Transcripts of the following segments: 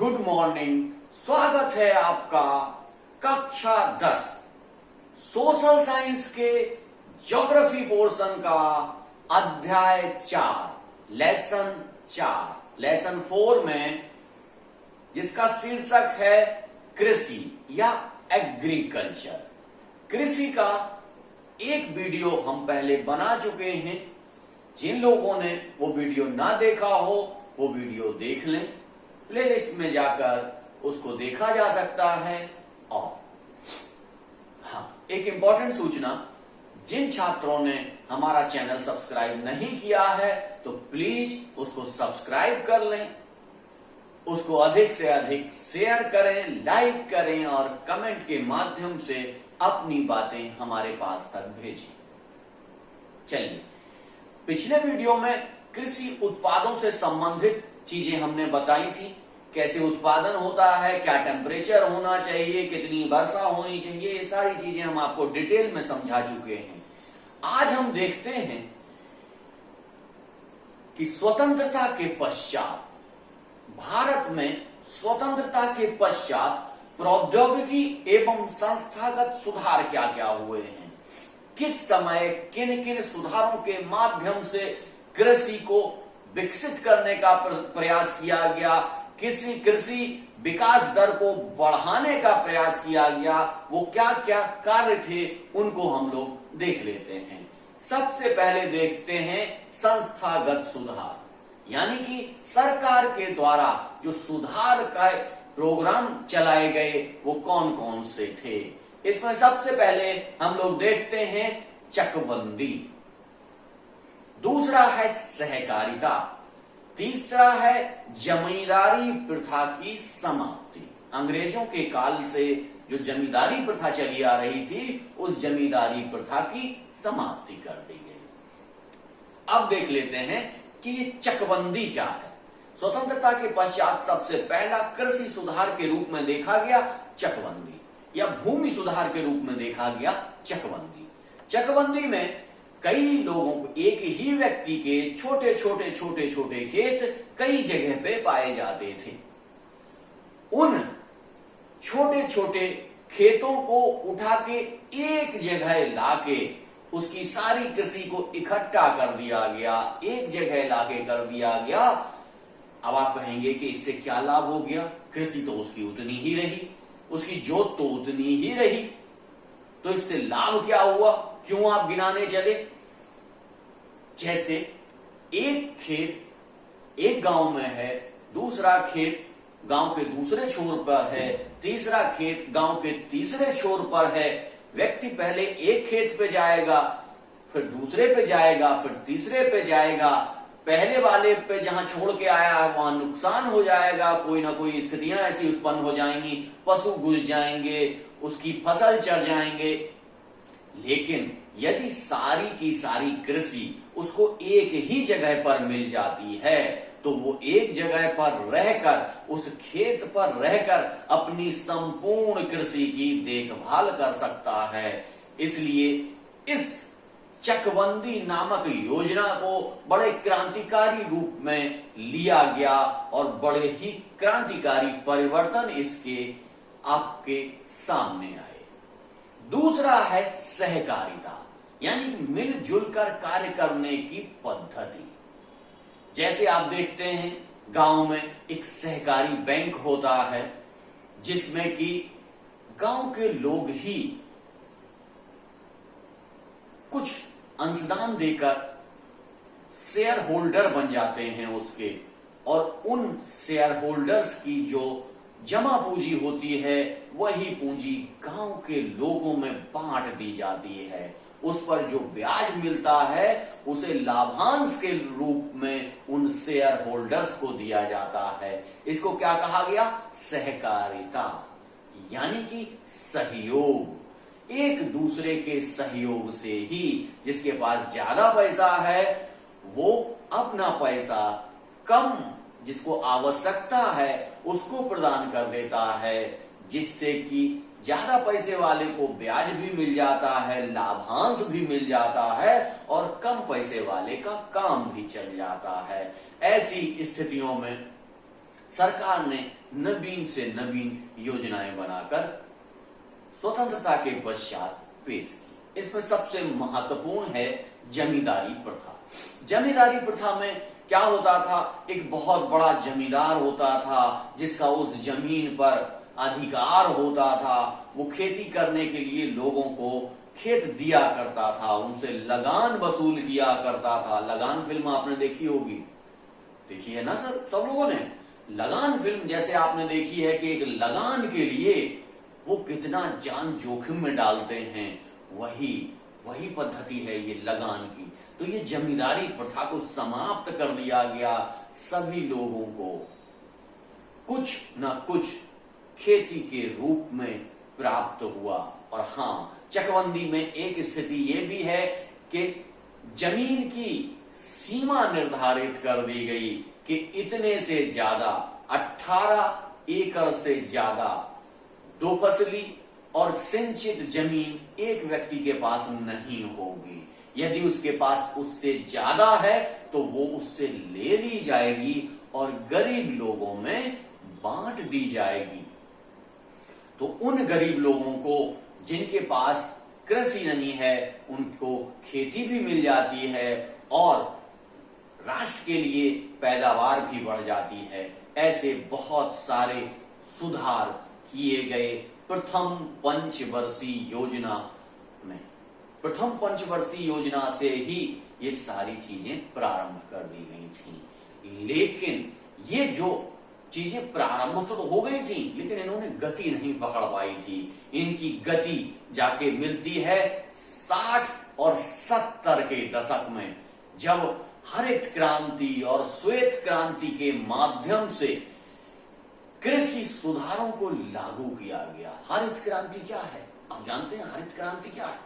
Good morning. स्वागत है आपका कक्षा 10 सोशल साइंस के ज्योग्राफी पोर्शन का अध्याय 4 लेसन 4 में, जिसका शीर्षक है कृषि या एग्रीकल्चर। कृषि का एक वीडियो हम पहले बना चुके हैं। जिन लोगों ने वो वीडियो ना देखा हो वो वीडियो देख लें, प्लेलिस्ट में जाकर उसको देखा जा सकता है। और हाँ, एक इंपॉर्टेंट सूचना, जिन छात्रों ने हमारा चैनल सब्सक्राइब नहीं किया है तो प्लीज उसको सब्सक्राइब कर लें, उसको अधिक से अधिक शेयर करें, लाइक करें और कमेंट के माध्यम से अपनी बातें हमारे पास तक भेजें। चलिए, पिछले वीडियो में कृषि उत्पादों से संबंधित चीजें हमने बताई थी। कैसे उत्पादन होता है, क्या टेम्परेचर होना चाहिए, कितनी वर्षा होनी चाहिए, ये सारी चीजें हम आपको डिटेल में समझा चुके हैं। आज हम देखते हैं कि स्वतंत्रता के पश्चात, भारत में स्वतंत्रता के पश्चात प्रौद्योगिकी एवं संस्थागत सुधार क्या क्या हुए हैं, किस समय किन किन सुधारों के माध्यम से कृषि को विकसित करने का प्रयास किया गया, कृषि विकास दर को बढ़ाने का प्रयास किया गया, वो क्या क्या कार्य थे उनको हम लोग देख लेते हैं। सबसे पहले देखते हैं संस्थागत सुधार, यानी कि सरकार के द्वारा जो सुधार का प्रोग्राम चलाए गए वो कौन कौन से थे। इसमें सबसे पहले हम लोग देखते हैं चकबंदी, दूसरा है सहकारिता, तीसरा है जमींदारी प्रथा की समाप्ति। अंग्रेजों के काल से जो जमींदारी प्रथा चली आ रही थी उस जमींदारी प्रथा की समाप्ति कर दी गई। अब देख लेते हैं कि ये चकबंदी क्या है। स्वतंत्रता के पश्चात सबसे पहला कृषि सुधार के रूप में देखा गया चकबंदी, या भूमि सुधार के रूप में देखा गया चकबंदी। चकबंदी में कई लोगों को, एक ही व्यक्ति के छोटे छोटे खेत कई जगह पे पाए जाते थे। उन छोटे छोटे खेतों को उठा के एक जगह लाके उसकी सारी कृषि को इकट्ठा कर दिया गया, एक जगह लाके कर दिया गया। अब आप कहेंगे कि इससे क्या लाभ हो गया? कृषि तो उसकी उतनी ही रही, उसकी जोत तो उतनी ही रही, तो इससे लाभ क्या हुआ? क्यों आप गिनाने चले? जैसे एक खेत एक गांव में है, दूसरा खेत गांव के दूसरे छोर पर है, तीसरा खेत गांव के तीसरे छोर पर है। व्यक्ति पहले एक खेत पे जाएगा, फिर दूसरे पे जाएगा, फिर तीसरे पे जाएगा। पहले वाले पे जहां छोड़ के आया है वहां नुकसान हो जाएगा, कोई ना कोई स्थितियां ऐसी उत्पन्न हो जाएंगी, पशु घुस जाएंगे, उसकी फसल चढ़ जाएंगे। लेकिन यदि सारी की सारी कृषि उसको एक ही जगह पर मिल जाती है तो वो एक जगह पर रहकर, उस खेत पर रहकर अपनी संपूर्ण कृषि की देखभाल कर सकता है। इसलिए इस चकबंदी नामक योजना को बड़े क्रांतिकारी रूप में लिया गया और बड़े ही क्रांतिकारी परिवर्तन इसके आपके सामने आए। दूसरा है सहकारिता, यानी मिलजुल कर कार्य करने की पद्धति। जैसे आप देखते हैं गांव में एक सहकारी बैंक होता है, जिसमें कि गांव के लोग ही कुछ अंशदान देकर शेयर होल्डर बन जाते हैं उसके, और उन शेयर होल्डर्स की जो जमा पूंजी होती है वही पूंजी गांव के लोगों में बांट दी जाती है। उस पर जो ब्याज मिलता है उसे लाभांश के रूप में उन शेयर होल्डर्स को दिया जाता है। इसको क्या कहा गया? सहकारिता, यानी कि सहयोग। एक दूसरे के सहयोग से ही, जिसके पास ज्यादा पैसा है वो अपना पैसा कम, जिसको आवश्यकता है उसको प्रदान कर देता है, जिससे कि ज्यादा पैसे वाले को ब्याज भी मिल जाता है, लाभांश भी मिल जाता है और कम पैसे वाले का काम भी चल जाता है। ऐसी स्थितियों में सरकार ने नवीन से नवीन योजनाएं बनाकर स्वतंत्रता के पश्चात पेश की। इसमें सबसे महत्वपूर्ण है जमींदारी प्रथा। जमींदारी प्रथा में क्या होता था, एक बहुत बड़ा जमींदार होता था जिसका उस जमीन पर अधिकार होता था। वो खेती करने के लिए लोगों को खेत दिया करता था, उनसे लगान वसूल किया करता था। लगान फिल्म आपने देखी होगी, देखी है ना सर, सब लोगों ने। लगान फिल्म जैसे आपने देखी है कि एक लगान के लिए वो कितना जान जोखिम में डालते हैं, वही पद्धति है ये लगान की। तो ये जमींदारी प्रथा को समाप्त कर दिया गया। सभी लोगों को कुछ न कुछ खेती के रूप में प्राप्त हुआ। और हाँ, चकबंदी में एक स्थिति ये भी है कि जमीन की सीमा निर्धारित कर दी गई कि इतने से ज्यादा 18 एकड़ से ज्यादा दो फसली और सिंचित जमीन एक व्यक्ति के पास नहीं होगी। यदि उसके पास उससे ज्यादा है तो वो उससे ले ली जाएगी और गरीब लोगों में बांट दी जाएगी। तो उन गरीब लोगों को जिनके पास कृषि नहीं है उनको खेती भी मिल जाती है और राष्ट्र के लिए पैदावार भी बढ़ जाती है। ऐसे बहुत सारे सुधार किए गए प्रथम पंचवर्षीय योजना में। प्रथम पंचवर्षीय योजना से ही ये सारी चीजें प्रारंभ कर दी गई थी। लेकिन ये जो चीजें प्रारंभ तो हो गई थी, लेकिन इन्होंने गति नहीं पकड़ पाई थी। इनकी गति जाके मिलती है 60 और 70 के दशक में, जब हरित क्रांति और श्वेत क्रांति के माध्यम से कृषि सुधारों को लागू किया गया। हरित क्रांति क्या है, आप जानते हैं हरित क्रांति क्या है?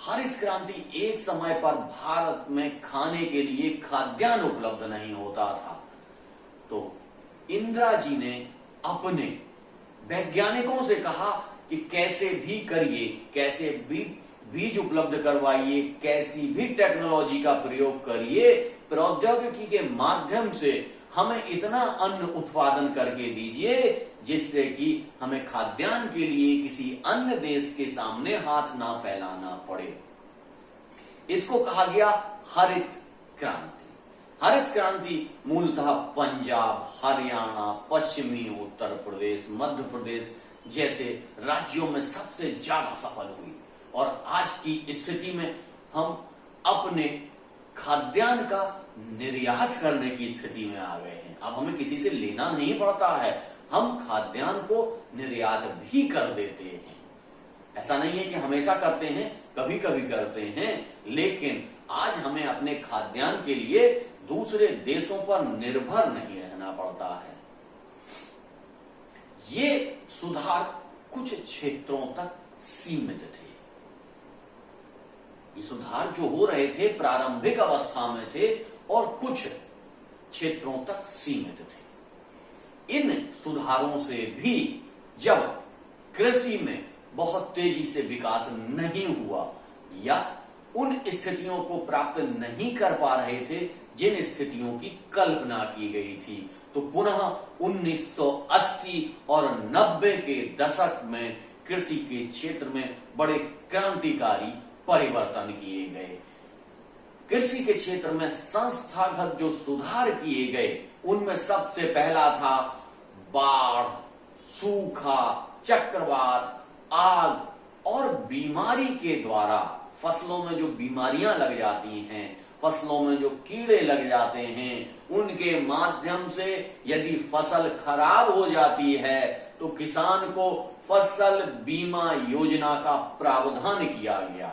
हरित क्रांति, एक समय पर भारत में खाने के लिए खाद्यान्न उपलब्ध नहीं होता था, तो इंदिरा जी ने अपने वैज्ञानिकों से कहा कि कैसे भी करिए, कैसे भी बीज उपलब्ध करवाइए, कैसी भी टेक्नोलॉजी का प्रयोग करिए, प्रौद्योगिकी के माध्यम से हमें इतना अन्न उत्पादन करके दीजिए जिससे कि हमें खाद्यान्न के लिए किसी अन्य देश के सामने हाथ ना फैलाना पड़े। इसको कहा गया हरित क्रांति। हरित क्रांति मूलतः पंजाब, हरियाणा, पश्चिमी उत्तर प्रदेश, मध्य प्रदेश जैसे राज्यों में सबसे ज्यादा सफल हुई। और आज की स्थिति में हम अपने खाद्यान्न का निर्यात करने की स्थिति में आ गए हैं। अब हमें किसी से लेना नहीं पड़ता है, हम खाद्यान्न को निर्यात भी कर देते हैं। ऐसा नहीं है कि हमेशा करते हैं, कभी कभी करते हैं, लेकिन आज हमें अपने खाद्यान्न के लिए दूसरे देशों पर निर्भर नहीं रहना पड़ता है। ये सुधार कुछ क्षेत्रों तक सीमित थे। ये सुधार जो हो रहे थे प्रारंभिक अवस्था में थे और कुछ क्षेत्रों तक सीमित थे। इन सुधारों से भी जब कृषि में बहुत तेजी से विकास नहीं हुआ या उन स्थितियों को प्राप्त नहीं कर पा रहे थे जिन स्थितियों की कल्पना की गई थी, तो पुनः 1980 और 90 के दशक में कृषि के क्षेत्र में बड़े क्रांतिकारी परिवर्तन किए गए। कृषि के क्षेत्र में संस्थागत जो सुधार किए गए उनमें सबसे पहला था बाढ़, सूखा, चक्रवात, आग और बीमारी के द्वारा फसलों में जो बीमारियां लग जाती हैं, फसलों में जो कीड़े लग जाते हैं, उनके माध्यम से यदि फसल खराब हो जाती है तो किसान को फसल बीमा योजना का प्रावधान किया गया।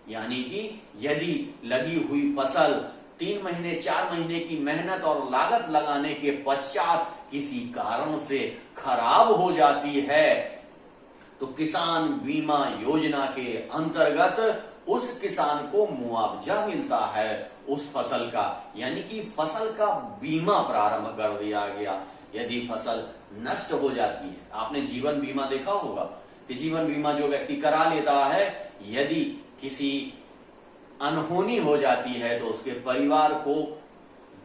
यानी कि यदि लगी हुई फसल 3 महीने 4 महीने की मेहनत और लागत लगाने के पश्चात किसी कारण से खराब हो जाती है तो किसान बीमा योजना के अंतर्गत उस किसान को मुआवजा मिलता है उस फसल का, यानी कि फसल का बीमा प्रारंभ कर दिया गया। यदि फसल नष्ट हो जाती है, आपने जीवन बीमा देखा होगा कि जीवन बीमा जो व्यक्ति करा लेता है, यदि किसी अनहोनी हो जाती है तो उसके परिवार को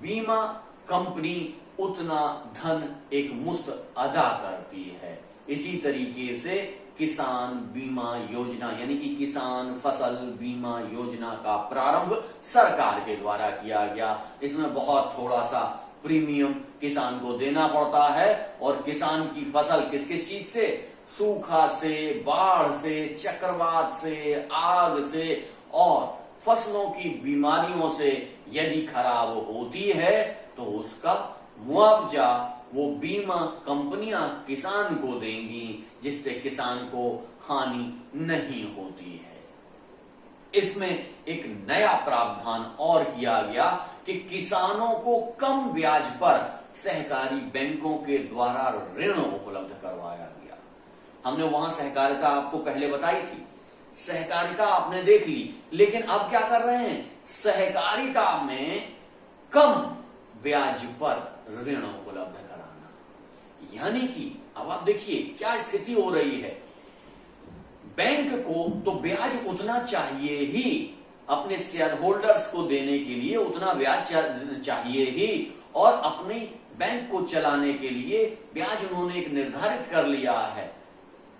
बीमा कंपनी उतना धन एक मुश्त अदा करती है। इसी तरीके से किसान बीमा योजना यानी कि किसान फसल बीमा योजना का प्रारंभ सरकार के द्वारा किया गया। इसमें बहुत थोड़ा सा प्रीमियम किसान को देना पड़ता है और किसान की फसल किस किस चीज से, सूखा से, बाढ़ से, चक्रवात से, आग से और फसलों की बीमारियों से यदि खराब होती है तो उसका मुआवजा वो बीमा कंपनियां किसान को देंगी, जिससे किसान को हानि नहीं होती है। इसमें एक नया प्रावधान और किया गया कि किसानों को कम ब्याज पर सहकारी बैंकों के द्वारा ऋण उपलब्ध करवाया गया। हमने वहां सहकारिता आपको पहले बताई थी, सहकारिता आपने देख ली, लेकिन अब क्या कर रहे हैं, सहकारिता में कम ब्याज पर ऋण उपलब्ध कराना। यानी कि अब आप देखिए क्या स्थिति हो रही है, बैंक को तो ब्याज उतना चाहिए ही, अपने शेयर होल्डर्स को देने के लिए उतना ब्याज चाहिए ही, और अपने बैंक को चलाने के लिए ब्याज उन्होंने एक निर्धारित कर लिया है,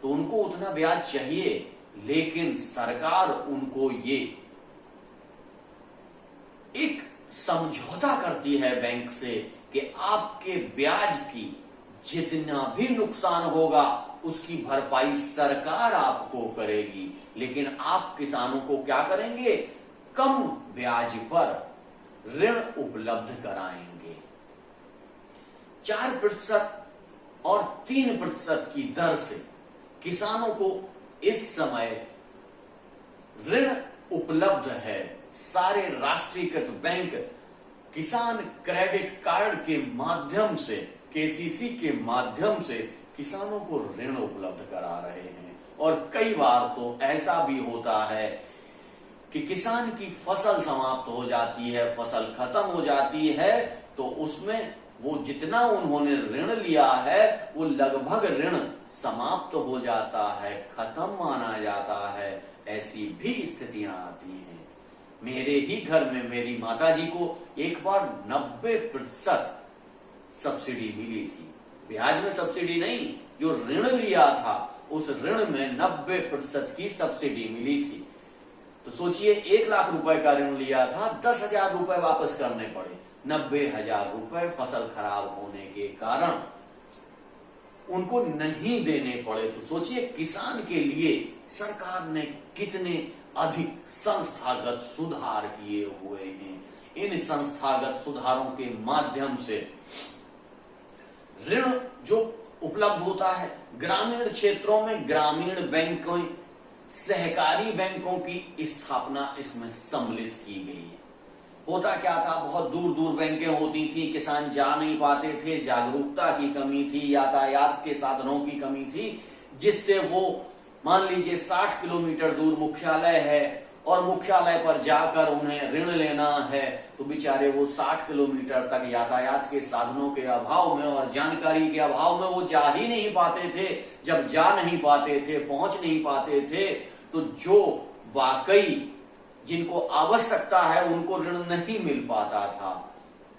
तो उनको उतना ब्याज चाहिए। लेकिन सरकार उनको ये एक समझौता करती है बैंक से कि आपके ब्याज की जितना भी नुकसान होगा उसकी भरपाई सरकार आपको करेगी, लेकिन आप किसानों को क्या करेंगे, कम ब्याज पर ऋण उपलब्ध कराएंगे। 4% और 3% की दर से किसानों को इस समय ऋण उपलब्ध है। सारे राष्ट्रीयकृत बैंक किसान क्रेडिट कार्ड के माध्यम से, केसीसी के माध्यम से किसानों को ऋण उपलब्ध करा रहे हैं। और कई बार तो ऐसा भी होता है कि किसान की फसल समाप्त हो जाती है, फसल खत्म हो जाती है, तो उसमें वो जितना उन्होंने ऋण लिया है वो लगभग ऋण समाप्त हो जाता है, खत्म माना जाता है। ऐसी भी स्थितियां आती हैं। मेरे ही घर में मेरी माताजी को एक बार 90% सब्सिडी मिली थी, ब्याज में सब्सिडी नहीं, जो ऋण लिया था उस ऋण में 90% की सब्सिडी मिली थी। तो सोचिए 1 लाख रुपए का ऋण लिया था, 10,000 रुपए वापस करने पड़े, 90,000 रुपए फसल खराब होने के कारण उनको नहीं देने पड़े। तो सोचिए किसान के लिए सरकार ने कितने अधिक संस्थागत सुधार किए हुए हैं। इन संस्थागत सुधारों के माध्यम से ऋण जो उपलब्ध होता है, ग्रामीण क्षेत्रों में ग्रामीण बैंकों, सहकारी बैंकों की स्थापना इसमें सम्मिलित की गई है। होता क्या था, बहुत दूर दूर बैंकें होती थी, किसान जा नहीं पाते थे, जागरूकता की कमी थी, यातायात के साधनों की कमी थी, जिससे वो मान लीजिए 60 किलोमीटर दूर मुख्यालय है और मुख्यालय पर जाकर उन्हें ऋण लेना है, तो बेचारे वो 60 किलोमीटर तक यातायात के साधनों के अभाव में और जानकारी के अभाव में वो जा ही नहीं पाते थे। जब जा नहीं पाते थे, पहुंच नहीं पाते थे, तो जो वाकई जिनको आवश्यकता है उनको ऋण नहीं मिल पाता था।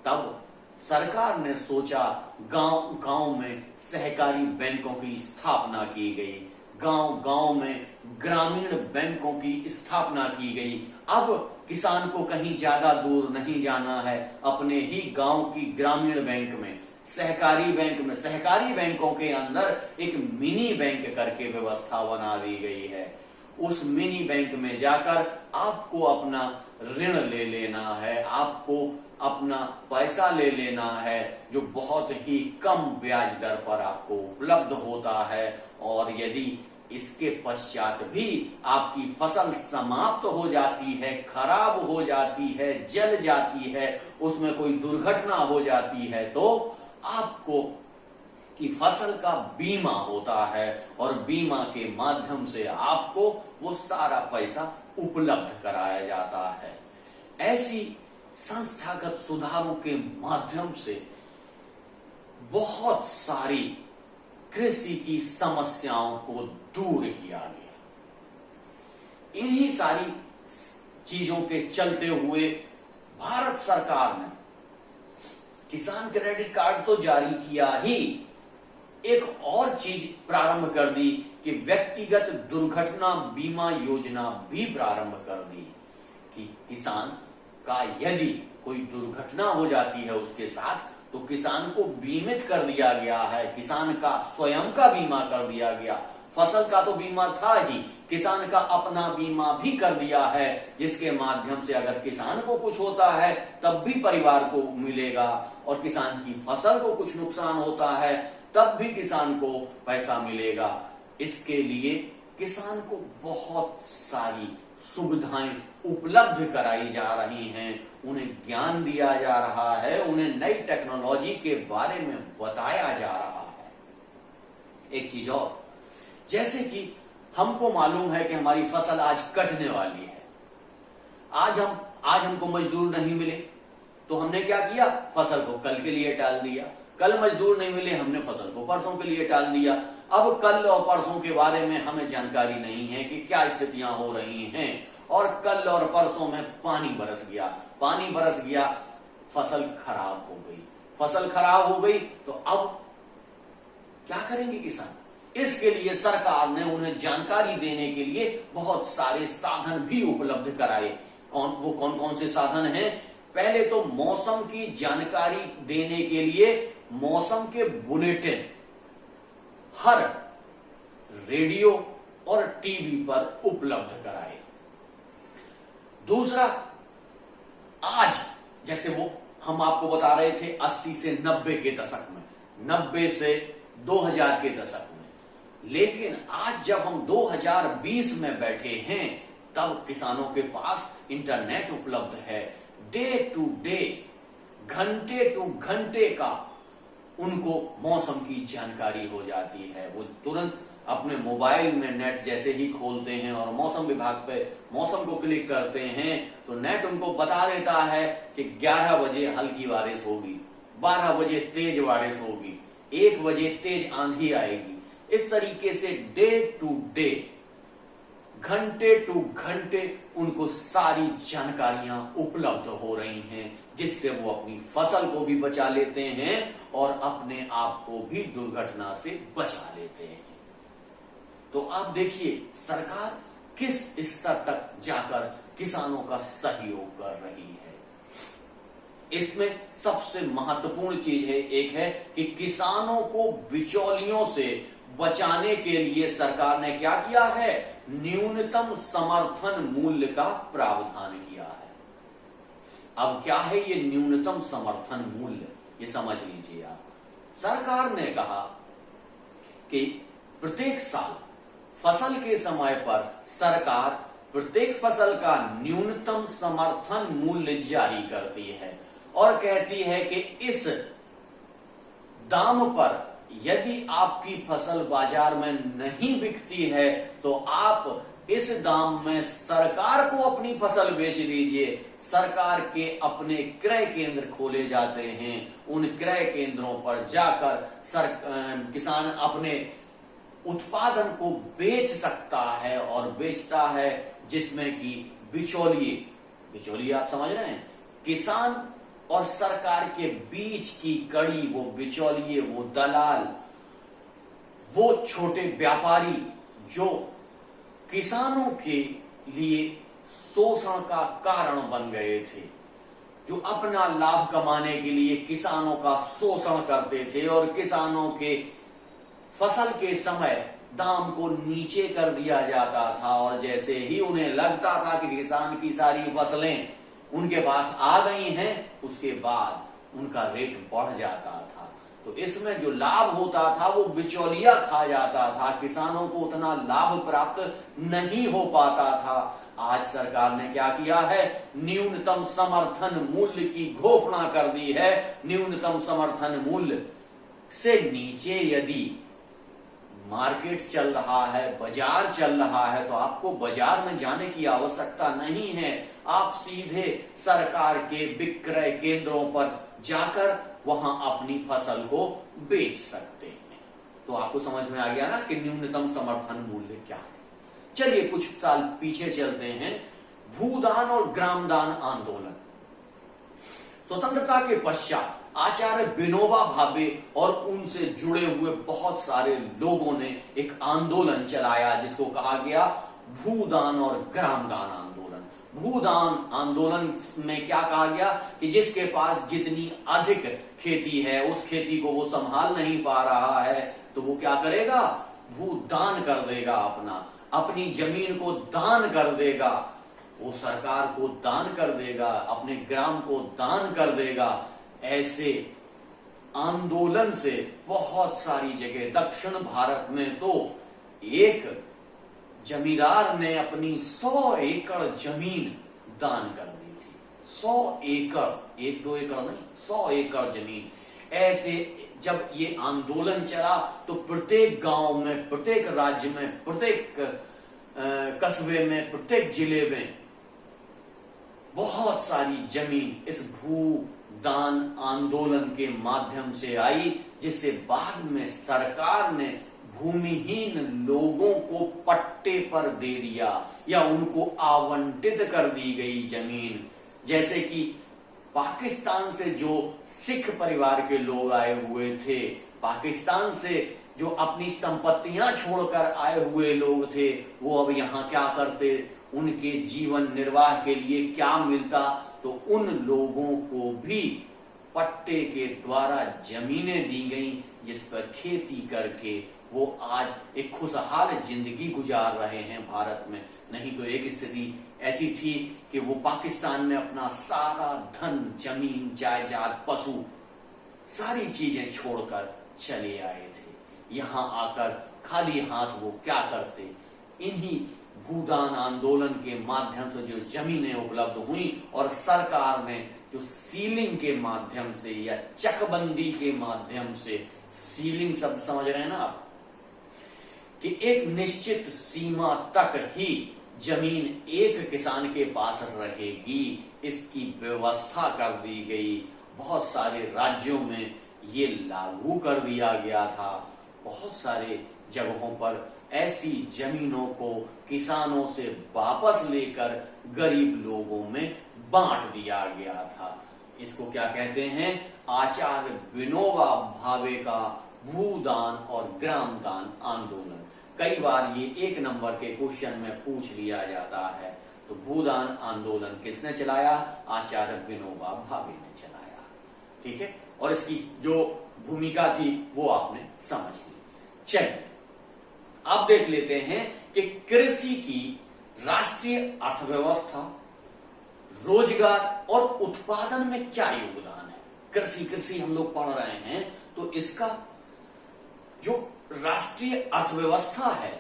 तब सरकार ने सोचा गांव गांव में सहकारी बैंकों की स्थापना की गई, गांव गांव में ग्रामीण बैंकों की स्थापना की गई। अब किसान को कहीं ज्यादा दूर नहीं जाना है, अपने ही गांव की ग्रामीण बैंक में, सहकारी बैंक में, सहकारी बैंकों के अंदर एक मिनी बैंक करके व्यवस्था बना दी गई है। उस मिनी बैंक में जाकर आपको अपना ऋण ले लेना है, आपको अपना पैसा ले लेना है, जो बहुत ही कम ब्याज दर पर आपको उपलब्ध होता है। और यदि इसके पश्चात भी आपकी फसल समाप्त हो जाती है, खराब हो जाती है, जल जाती है, उसमें कोई दुर्घटना हो जाती है, तो आपको की फसल का बीमा होता है और बीमा के माध्यम से आपको वो सारा पैसा उपलब्ध कराया जाता है। ऐसी संस्थागत सुधारों के माध्यम से बहुत सारी कृषि की समस्याओं को दूर किया गया। इन्हीं सारी चीजों के चलते हुए भारत सरकार ने किसान क्रेडिट कार्ड तो जारी किया ही, एक और चीज प्रारंभ कर दी कि व्यक्तिगत दुर्घटना बीमा योजना भी प्रारंभ कर दी कि किसान का यदि कोई दुर्घटना हो जाती है उसके साथ तो किसान को बीमित कर दिया गया है, किसान का स्वयं का बीमा कर दिया गया। फसल का तो बीमा था ही, किसान का अपना बीमा भी कर दिया है, जिसके माध्यम से अगर किसान को कुछ होता है तब भी परिवार को मिलेगा, और किसान की फसल को कुछ नुकसान होता है तब भी किसान को पैसा मिलेगा। इसके लिए किसान को बहुत सारी सुविधाएं उपलब्ध कराई जा रही हैं, उन्हें ज्ञान दिया जा रहा है, उन्हें नई टेक्नोलॉजी के बारे में बताया जा रहा है। एक चीज और, जैसे कि हमको मालूम है कि हमारी फसल आज कटने वाली है, आज हमको मजदूर नहीं मिले तो हमने क्या किया, फसल को कल के लिए टाल दिया। कल मजदूर नहीं मिले, हमने फसल को परसों के लिए टाल दिया। अब कल और परसों के बारे में हमें जानकारी नहीं है कि क्या स्थितियां हो रही हैं, और कल और परसों में पानी बरस गया, फसल खराब हो गई तो अब क्या करेंगे किसान? इसके लिए सरकार ने उन्हें जानकारी देने के लिए बहुत सारे साधन भी उपलब्ध कराए। कौन कौन से साधन हैं? पहले तो मौसम की जानकारी देने के लिए मौसम के बुलेटिन हर रेडियो और टीवी पर उपलब्ध कराए। दूसरा, आज जैसे वो हम आपको बता रहे थे 80 से 90 के दशक में, 90 से 2000 के दशक में, लेकिन आज जब हम 2020 में बैठे हैं तब किसानों के पास इंटरनेट उपलब्ध है। डे टू डे, घंटे टू घंटे का उनको मौसम की जानकारी हो जाती है। वो तुरंत अपने मोबाइल में नेट जैसे ही खोलते हैं और मौसम विभाग पे मौसम को क्लिक करते हैं तो नेट उनको बता देता है कि 11 बजे हल्की बारिश होगी, 12 बजे तेज बारिश होगी, 1 बजे तेज आंधी आएगी। इस तरीके से डे टू डे, घंटे टू घंटे उनको सारी जानकारियां उपलब्ध हो रही हैं, जिससे वो अपनी फसल को भी बचा लेते हैं और अपने आप को भी दुर्घटना से बचा लेते हैं। तो आप देखिए सरकार किस स्तर तक जाकर किसानों का सहयोग कर रही है। इसमें सबसे महत्वपूर्ण चीज एक है कि किसानों को बिचौलियों से बचाने के लिए सरकार ने क्या किया है, न्यूनतम समर्थन मूल्य का प्रावधान किया है। अब क्या है ये न्यूनतम समर्थन मूल्य, ये समझ लीजिए आप। सरकार ने कहा कि प्रत्येक साल फसल के समय पर सरकार प्रत्येक फसल का न्यूनतम समर्थन मूल्य जारी करती है और कहती है कि इस दाम पर यदि आपकी फसल बाजार में नहीं बिकती है तो आप इस दाम में सरकार को अपनी फसल बेच दीजिए। सरकार के अपने क्रय केंद्र खोले जाते हैं, उन क्रय केंद्रों पर जाकर किसान अपने उत्पादन को बेच सकता है और बेचता है, जिसमें कि बिचौलिए आप समझ रहे हैं, किसान और सरकार के बीच की कड़ी, वो बिचौलिए, वो दलाल, वो छोटे व्यापारी जो किसानों के लिए शोषण का कारण बन गए थे, जो अपना लाभ कमाने के लिए किसानों का शोषण करते थे और किसानों के फसल के समय दाम को नीचे कर दिया जाता था, और जैसे ही उन्हें लगता था कि किसान की सारी फसलें उनके पास आ गई हैं, उसके बाद उनका रेट बढ़ जाता था। तो इसमें जो लाभ होता था वो बिचौलिया खा जाता था, किसानों को उतना लाभ प्राप्त नहीं हो पाता था। आज सरकार ने क्या किया है, न्यूनतम समर्थन मूल्य की घोषणा कर दी है। न्यूनतम समर्थन मूल्य से नीचे यदि मार्केट चल रहा है, बाजार चल रहा है, तो आपको बाजार में जाने की आवश्यकता नहीं है। आप सीधे सरकार के विक्रय केंद्रों पर जाकर वहां अपनी फसल को बेच सकते हैं। तो आपको समझ में आ गया ना कि न्यूनतम समर्थन मूल्य क्या है। चलिए कुछ साल पीछे चलते हैं। भूदान और ग्रामदान आंदोलन। स्वतंत्रता के पश्चात आचार्य विनोबा भावे और उनसे जुड़े हुए बहुत सारे लोगों ने एक आंदोलन चलाया जिसको कहा गया भूदान और ग्रामदान आंदोलन। भूदान आंदोलन में क्या कहा गया कि जिसके पास जितनी अधिक खेती है उस खेती को वो संभाल नहीं पा रहा है तो वो क्या करेगा, भूदान कर देगा, अपनी जमीन को दान कर देगा, वो सरकार को दान कर देगा, अपने ग्राम को दान कर देगा। ऐसे आंदोलन से बहुत सारी जगह दक्षिण भारत में तो एक जमींदार ने अपनी 100 एकड़ जमीन दान कर दी थी। 100 एकड़, 1-2 एकड़ नहीं, 100 एकड़ जमीन। ऐसे जब ये आंदोलन चला तो प्रत्येक गांव में, प्रत्येक राज्य में, प्रत्येक कस्बे में, प्रत्येक जिले में बहुत सारी जमीन इस भूदान आंदोलन के माध्यम से आई, जिससे बाद में सरकार ने भूमिहीन लोगों को पट्टे पर दे दिया या उनको आवंटित कर दी गई जमीन। जैसे कि पाकिस्तान से जो सिख परिवार के लोग आए हुए थे, पाकिस्तान से जो अपनी संपत्तियां छोड़कर आए हुए लोग थे, वो अब यहाँ क्या करते, उनके जीवन निर्वाह के लिए क्या मिलता, तो उन लोगों को भी पट्टे के द्वारा जमीनें दी गई जिस पर खेती करके वो आज एक खुशहाल जिंदगी गुजार रहे हैं भारत में। नहीं तो एक स्थिति ऐसी थी कि वो पाकिस्तान में अपना सारा धन, जमीन, जायदाद, पशु, सारी चीजें छोड़कर चले आए थे। यहाँ आकर खाली हाथ वो क्या करते, इन्हीं भूदान आंदोलन के माध्यम से जो जमीनें उपलब्ध हुई और सरकार ने जो सीलिंग के माध्यम से या चकबंदी के माध्यम से, सीलिंग शब्द समझ रहे हैं ना आप, कि एक निश्चित सीमा तक ही जमीन एक किसान के पास रहेगी, इसकी व्यवस्था कर दी गई। बहुत सारे राज्यों में ये लागू कर दिया गया था। बहुत सारे जगहों पर ऐसी जमीनों को किसानों से वापस लेकर गरीब लोगों में बांट दिया गया था। इसको क्या कहते हैं, आचार्य विनोबा भावे का भूदान और ग्रामदान आंदोलन। कई बार ये 1 नंबर के क्वेश्चन में पूछ लिया जाता है। तो भूदान आंदोलन किसने चलाया, आचार्य विनोबा भावे ने चलाया। ठीक है, और इसकी जो भूमिका थी वो आपने समझ ली। चलिए अब देख लेते हैं कि कृषि की राष्ट्रीय अर्थव्यवस्था, रोजगार और उत्पादन में क्या योगदान है। कृषि हम लोग पढ़ रहे हैं तो इसका जो राष्ट्रीय अर्थव्यवस्था है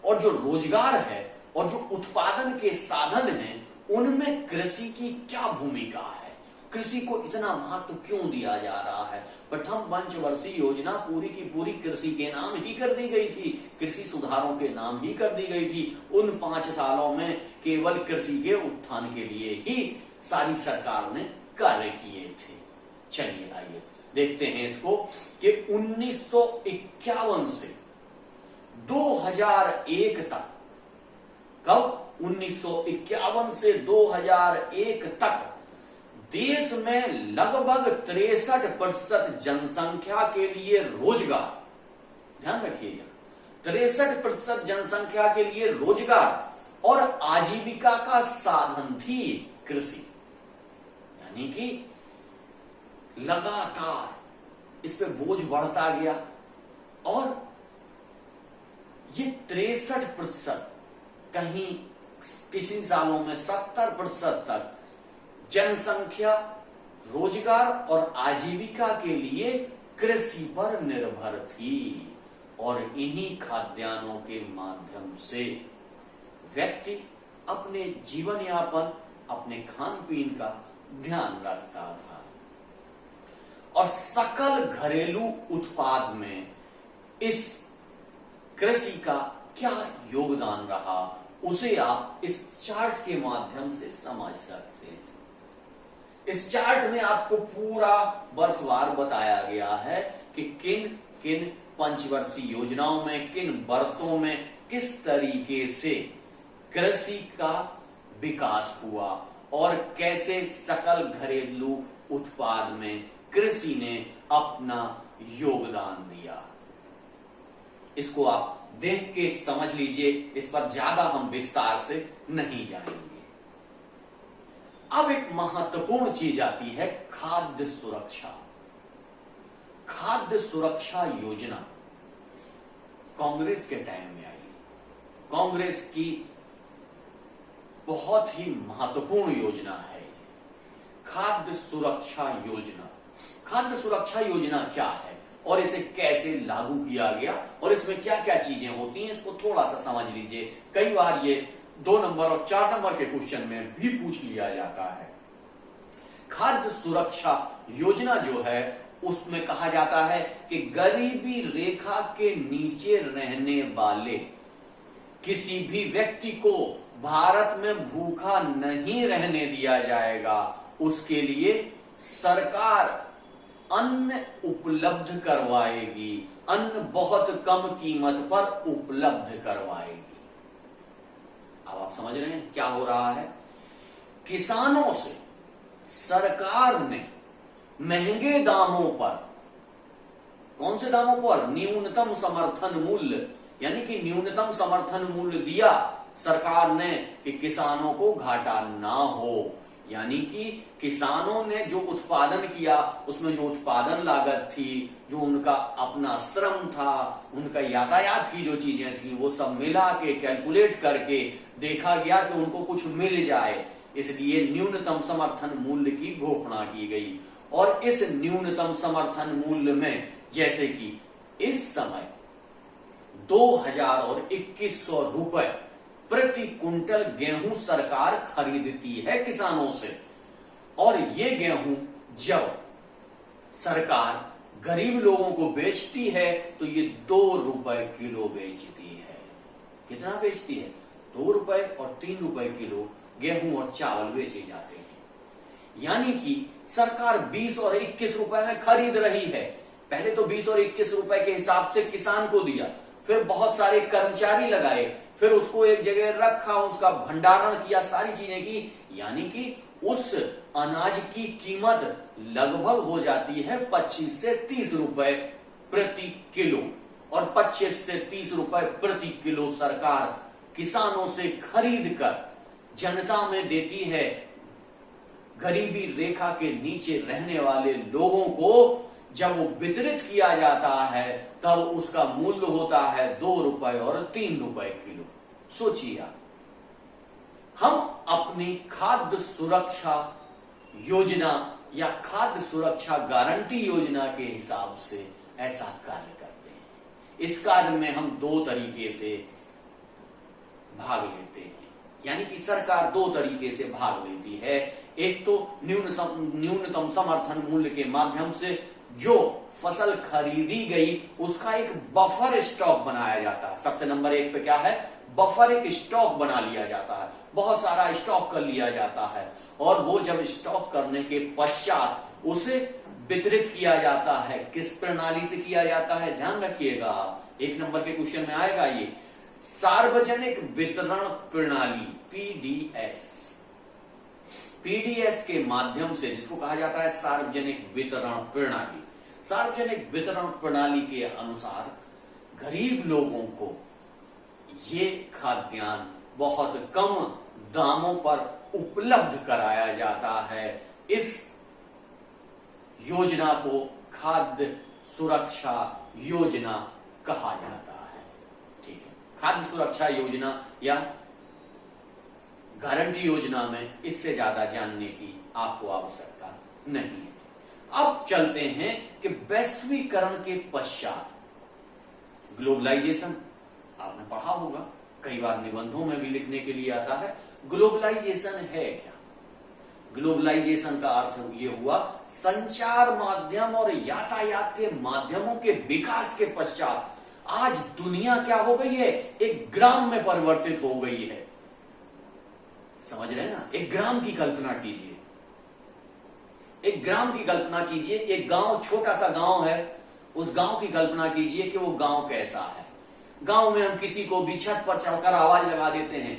और जो रोजगार है और जो उत्पादन के साधन हैं, उनमें कृषि की क्या भूमिका है, कृषि को इतना महत्व क्यों दिया जा रहा है। प्रथम पंचवर्षीय योजना पूरी की पूरी कृषि के नाम ही कर दी गई थी, कृषि सुधारों के नाम ही कर दी गई थी। उन 5 सालों में केवल कृषि के उत्थान के लिए ही सारी सरकार ने कार्य किए थे। चलिए आइए देखते हैं इसको कि 1951 से 2001 तक, कब 1951 से 2001 तक देश में लगभग 63% जनसंख्या के लिए रोजगार, ध्यान रखिएगा, 63% जनसंख्या के लिए रोजगार और आजीविका का साधन थी कृषि। यानी कि लगातार इस पे बोझ बढ़ता गया और ये 63%, कहीं किसी सालों में 70% तक जनसंख्या रोजगार और आजीविका के लिए कृषि पर निर्भर थी। और इन्हीं खाद्यान्नों के माध्यम से व्यक्ति अपने जीवन यापन, अपने खान पीन का ध्यान रखता था। और सकल घरेलू उत्पाद में इस कृषि का क्या योगदान रहा, उसे आप इस चार्ट के माध्यम से समझ सकते हैं। इस चार्ट में आपको पूरा वर्षवार बताया गया है कि किन किन पंचवर्षीय योजनाओं में, किन वर्षों में किस तरीके से कृषि का विकास हुआ और कैसे सकल घरेलू उत्पाद में कृषि ने अपना योगदान दिया। इसको आप देख के समझ लीजिए, इस पर ज्यादा हम विस्तार से नहीं जाएंगे। अब एक महत्वपूर्ण चीज आती है खाद्य सुरक्षा। खाद्य सुरक्षा योजना कांग्रेस के टाइम में आई। कांग्रेस की बहुत ही महत्वपूर्ण योजना है खाद्य सुरक्षा योजना। खाद्य सुरक्षा योजना क्या है और इसे कैसे लागू किया गया और इसमें क्या क्या चीजें होती हैं, इसको थोड़ा सा समझ लीजिए। कई बार ये 2 नंबर और 4 नंबर के क्वेश्चन में भी पूछ लिया जाता है। खाद्य सुरक्षा योजना जो है उसमें कहा जाता है कि गरीबी रेखा के नीचे रहने वाले किसी भी व्यक्ति को भारत में भूखा नहीं रहने दिया जाएगा। उसके लिए सरकार अन्न उपलब्ध करवाएगी, अन्न बहुत कम कीमत पर उपलब्ध करवाएगी। अब आप समझ रहे हैं क्या हो रहा है। किसानों से सरकार ने महंगे दामों पर, कौन से दामों पर, न्यूनतम समर्थन मूल्य, यानी कि न्यूनतम समर्थन मूल्य दिया सरकार ने कि किसानों को घाटा ना हो। यानी कि किसानों ने जो उत्पादन किया उसमें जो उत्पादन लागत थी, जो उनका अपना श्रम था, उनका यातायात की जो चीजें थी, वो सब मिला के कैलकुलेट करके देखा गया कि उनको कुछ मिल जाए, इसलिए न्यूनतम समर्थन मूल्य की घोषणा की गई। और इस न्यूनतम समर्थन मूल्य में जैसे कि इस समय 2000 और 2100 रुपए प्रति कुंटल गेहूं सरकार खरीदती है किसानों से, और ये गेहूं जब सरकार गरीब लोगों को बेचती है तो ये 2 रुपए किलो बेचती है। कितना बेचती है? 2 रुपए और 3 रुपए किलो गेहूं और चावल बेचे जाते हैं। यानी कि सरकार 20 और 21 रुपए में खरीद रही है। पहले तो 20 और 21 रुपए के हिसाब से किसान को दिया, फिर बहुत सारे कर्मचारी लगाए, फिर उसको एक जगह रखा, उसका भंडारण किया, सारी चीजें की। यानी कि उस अनाज की कीमत लगभग हो जाती है 25 से 30 रुपए प्रति किलो, और 25 से 30 रुपए प्रति किलो सरकार किसानों से खरीद कर जनता में देती है। गरीबी रेखा के नीचे रहने वाले लोगों को जब वो वितरित किया जाता है तब उसका मूल्य होता है 2 रुपए और 3 रुपए किलो। सोचिए आप, हम अपनी खाद्य सुरक्षा योजना या खाद्य सुरक्षा गारंटी योजना के हिसाब से ऐसा कार्य करते हैं। इस कार्य में हम 2 तरीके से भाग लेते हैं, यानी कि सरकार 2 तरीके से भाग लेती है। एक तो न्यूनतम समर्थन मूल्य के माध्यम से जो फसल खरीदी गई उसका एक बफर स्टॉक बनाया जाता है। सबसे नंबर 1 पे क्या है? बफर, एक स्टॉक बना लिया जाता है, बहुत सारा स्टॉक कर लिया जाता है, और वो जब स्टॉक करने के पश्चात उसे वितरित किया जाता है। किस प्रणाली से किया जाता है? ध्यान रखिएगा, 1 नंबर के क्वेश्चन में आएगा ये, सार्वजनिक वितरण प्रणाली, पीडीएस। पीडीएस के माध्यम से, जिसको कहा जाता है सार्वजनिक वितरण प्रणाली। सार्वजनिक वितरण प्रणाली के अनुसार गरीब लोगों को ये खाद्यान्न बहुत कम दामों पर उपलब्ध कराया जाता है। इस योजना को खाद्य सुरक्षा योजना कहा जाता है। ठीक है, खाद्य सुरक्षा योजना या गारंटी योजना में इससे ज्यादा जानने की आपको आवश्यकता नहीं है। अब चलते हैं कि वैश्वीकरण के पश्चात ग्लोबलाइजेशन, आपने पढ़ा होगा, कई बार निबंधों में भी लिखने के लिए आता है। ग्लोबलाइजेशन है क्या? ग्लोबलाइजेशन का अर्थ ये हुआ संचार माध्यम और यातायात के माध्यमों के विकास के पश्चात आज दुनिया क्या हो गई है? एक ग्राम में परिवर्तित हो गई है। समझ रहे हैं ना? एक ग्राम की कल्पना कीजिए, एक ग्राम की कल्पना कीजिए, एक गांव, छोटा सा गांव है, उस गांव की कल्पना कीजिए कि वो गांव कैसा है। गांव में हम किसी को भी छत पर चढ़कर आवाज लगा देते हैं,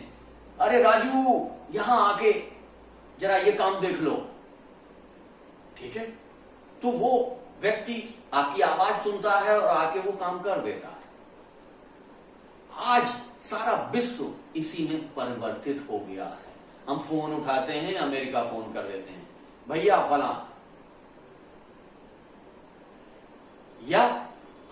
अरे राजू यहां आके जरा ये काम देख लो। ठीक है, तो वो व्यक्ति आपकी आवाज सुनता है और आके वो काम कर देता है। आज सारा विश्व इसी में परिवर्तित हो गया है। हम फोन उठाते हैं, अमेरिका फोन कर देते हैं, भैया फला, या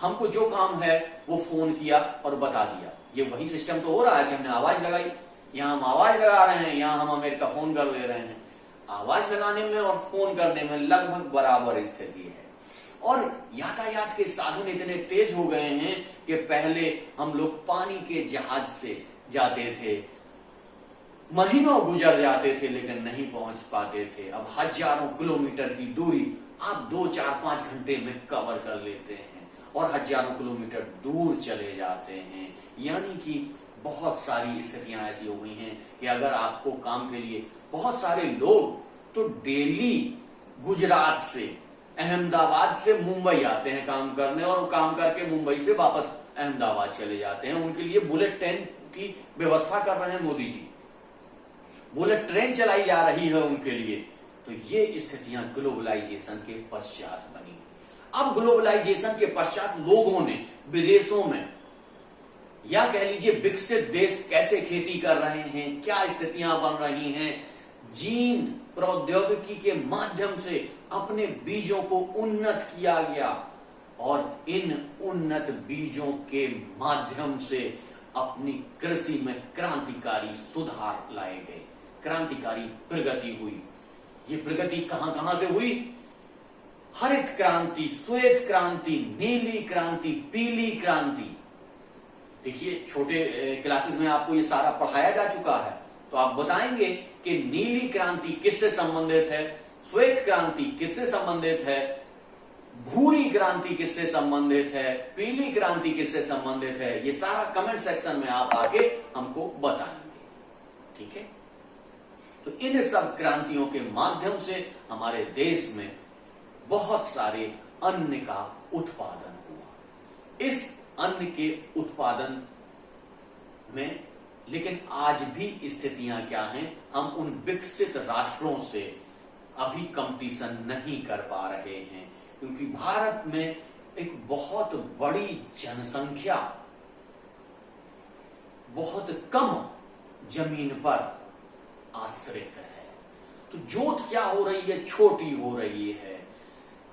हमको जो काम है वो फोन किया और बता दिया। ये वही सिस्टम तो हो रहा है कि हमने आवाज लगाई, यहां हम आवाज लगा रहे हैं, यहां हम अमेरिका फोन कर ले रहे हैं। आवाज लगाने में और फोन करने में लगभग बराबर स्थिति है। और यातायात के साधन इतने तेज हो गए हैं कि पहले हम लोग पानी के जहाज से जाते थे, महीनों गुजर जाते थे लेकिन नहीं पहुंच पाते थे। अब हजारों किलोमीटर की दूरी आप 2, 4, 5 घंटे में कवर कर लेते हैं और हजारों किलोमीटर दूर चले जाते हैं। यानी कि बहुत सारी स्थितियां ऐसी हो गई हैं कि अगर आपको काम के लिए, बहुत सारे लोग तो डेली गुजरात से, अहमदाबाद से मुंबई आते हैं काम करने और काम करके मुंबई से वापस अहमदाबाद चले जाते हैं। उनके लिए बुलेट ट्रेन की व्यवस्था कर रहे हैं मोदी जी, बुलेट ट्रेन चलाई जा रही है उनके लिए। तो ये स्थितियां ग्लोबलाइजेशन के पश्चात बनी। अब ग्लोबलाइजेशन के पश्चात लोगों ने विदेशों में, या कह लीजिए विकसित देश कैसे खेती कर रहे हैं, क्या स्थितियां बन रही हैं, जीन प्रौद्योगिकी के माध्यम से अपने बीजों को उन्नत किया गया और इन उन्नत बीजों के माध्यम से अपनी कृषि में क्रांतिकारी सुधार लाए गए, क्रांतिकारी प्रगति हुई। ये प्रगति कहां से हुई? हरित क्रांति, श्वेत क्रांति, नीली क्रांति, पीली क्रांति। देखिए छोटे क्लासेस में आपको ये सारा पढ़ाया जा चुका है, तो आप बताएंगे कि नीली क्रांति किससे संबंधित है, श्वेत क्रांति किससे संबंधित है, भूरी क्रांति किससे संबंधित है, पीली क्रांति किससे संबंधित है। ये सारा कमेंट सेक्शन में आप आके हमको बताएंगे, ठीक है। तो इन सब क्रांतियों के माध्यम से हमारे देश में बहुत सारे अन्न का उत्पादन हुआ। इस अन्न के उत्पादन में लेकिन आज भी स्थितियां क्या हैं? हम उन विकसित राष्ट्रों से अभी कंपटीशन नहीं कर पा रहे हैं, क्योंकि भारत में एक बहुत बड़ी जनसंख्या बहुत कम जमीन पर आश्रित है। तो जोत क्या हो रही है? छोटी हो रही है।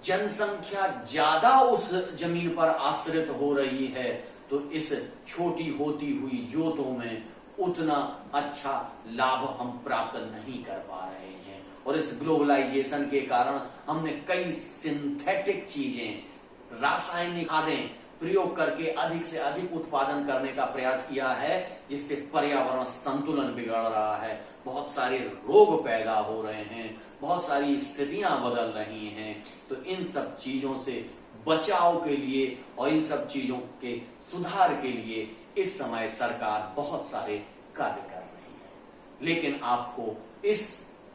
जनसंख्या ज्यादा उस जमीन पर आश्रित हो रही है, तो इस छोटी होती हुई जोतों में उतना अच्छा लाभ हम प्राप्त नहीं कर पा रहे हैं। और इस ग्लोबलाइजेशन के कारण हमने कई सिंथेटिक चीजें, रासायनिक खादें प्रयोग करके अधिक से अधिक उत्पादन करने का प्रयास किया है, जिससे पर्यावरण संतुलन बिगड़ रहा है, बहुत सारे रोग पैदा हो रहे हैं, बहुत सारी स्थितियां बदल रही हैं। तो इन सब चीजों से बचाव के लिए और इन सब चीजों के सुधार के लिए इस समय सरकार बहुत सारे कार्य कर रही है। लेकिन आपको इस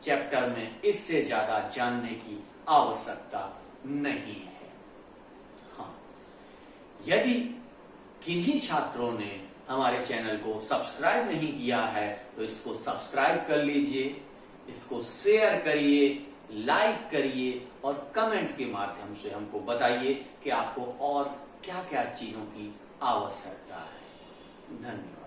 चैप्टर में इससे ज्यादा जानने की आवश्यकता नहीं है। हाँ, यदि किन्हीं छात्रों ने हमारे चैनल को सब्सक्राइब नहीं किया है तो इसको सब्सक्राइब कर लीजिए, इसको शेयर करिए, लाइक करिए और कमेंट के माध्यम से हमको बताइए कि आपको और क्या क्या चीजों की आवश्यकता है। धन्यवाद।